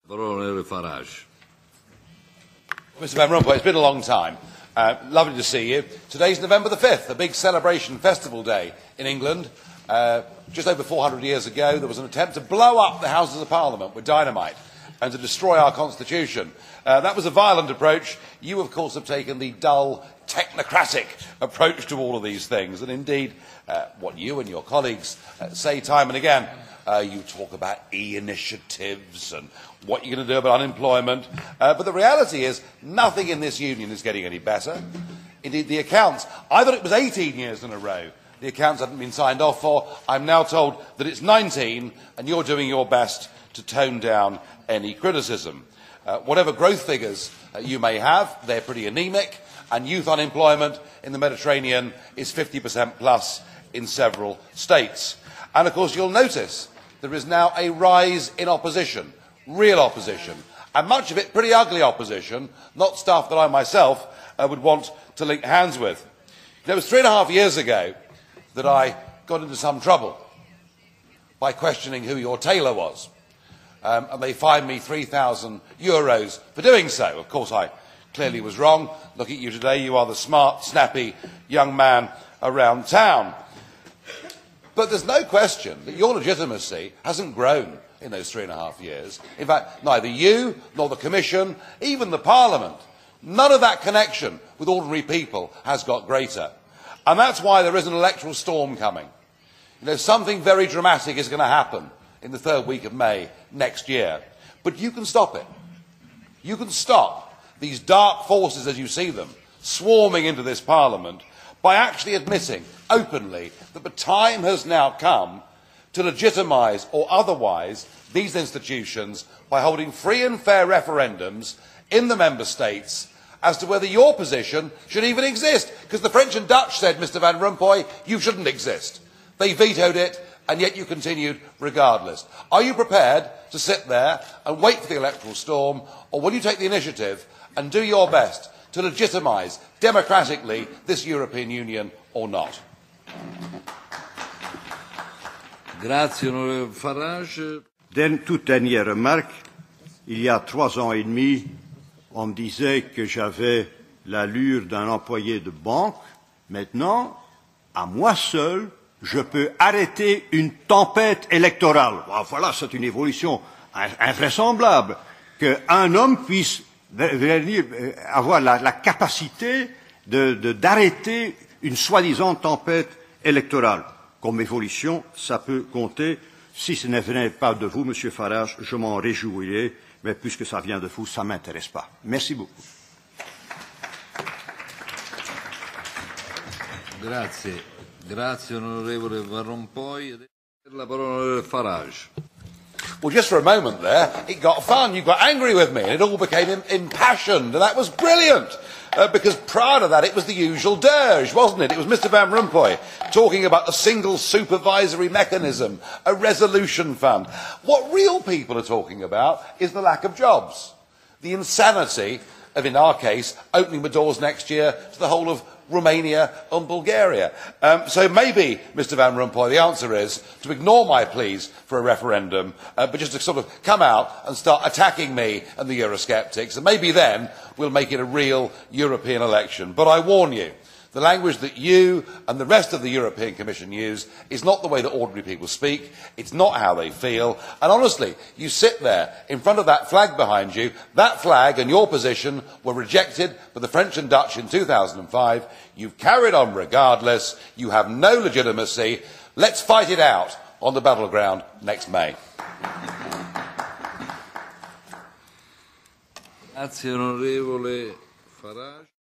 Farage. Mr Van Rompuy, it's been a long time. Lovely to see you. Today's November the 5th, a big celebration festival day in England. Just over 400 years ago, there was an attempt to blow up the Houses of Parliament with dynamite and to destroy our Constitution. That was a violent approach. You, of course, have taken the dull, technocratic approach to all of these things. And indeed, what you and your colleagues say time and again, you talk about e-initiatives and what you're going to do about unemployment. But the reality is, nothing in this union is getting any better. Indeed, the accounts, I thought it was 18 years in a row the accounts hadn't been signed off for. I'm now told that it's 19, and you're doing your best to tone down any criticism. Whatever growth figures you may have, they're pretty anemic, and youth unemployment in the Mediterranean is 50% plus in several states. And of course, you'll notice there is now a rise in opposition, real opposition, and much of it pretty ugly opposition, not stuff that I myself would want to link hands with. It was 3.5 years ago that I got into some trouble by questioning who your tailor was. And they fined me €3,000 for doing so. Of course, I clearly was wrong. Look at you today. You are the smart, snappy young man around town. But there's no question that your legitimacy hasn't grown in those 3.5 years. In fact, neither you nor the Commission, even the Parliament, none of that connection with ordinary people has got greater. And that's why there is an electoral storm coming. You know, something very dramatic is going to happen in the third week of May next year. But you can stop it. You can stop these dark forces as you see them swarming into this Parliament by actually admitting openly that the time has now come to legitimise or otherwise these institutions by holding free and fair referendums in the Member States as to whether your position should even exist. Because the French and Dutch said, Mr Van Rompuy, you shouldn't exist. They vetoed it, and yet you continued regardless. Are you prepared to sit there and wait for the electoral storm, or will you take the initiative and do your best to legitimise democratically this European Union or not? Grazie, onorevole Farage. Toute dernière remarque, il y a 3 ans et demi, on me disait que j'avais l'allure d'un employé de banque. Maintenant, à moi seul, je peux arrêter une tempête électorale. Voilà, c'est une évolution invraisemblable qu'un homme puisse avoir la capacité d'arrêter une soi-disant tempête électorale. Comme évolution, ça peut compter. Si ce ne venait pas de vous, Monsieur Farage, je m'en réjouirais, mais puisque ça vient de vous, ça ne m'intéresse pas. Merci beaucoup. Grazie. Grazie, onorevole Van Rompuy. La parola onorevole Farage. Well, just for a moment there, it got fun. You got angry with me, and it all became impassioned, and that was brilliant. Because prior to that, it was the usual dirge, wasn't it? It was Mr Van Rompuy talking about a single supervisory mechanism, a resolution fund. What real people are talking about is the lack of jobs, the insanity of, in our case, opening the doors next year to the whole of Romania and Bulgaria. So maybe, Mr Van Rompuy, the answer is to ignore my pleas for a referendum, but just to sort of come out and start attacking me and the Eurosceptics, and maybe then we'll make it a real European election. But I warn you, the language that you and the rest of the European Commission use is not the way that ordinary people speak, it's not how they feel, and honestly, you sit there in front of that flag behind you, that flag and your position were rejected by the French and Dutch in 2005, you've carried on regardless, you have no legitimacy, let's fight it out on the battleground next May. Grazie, onorevole Farage.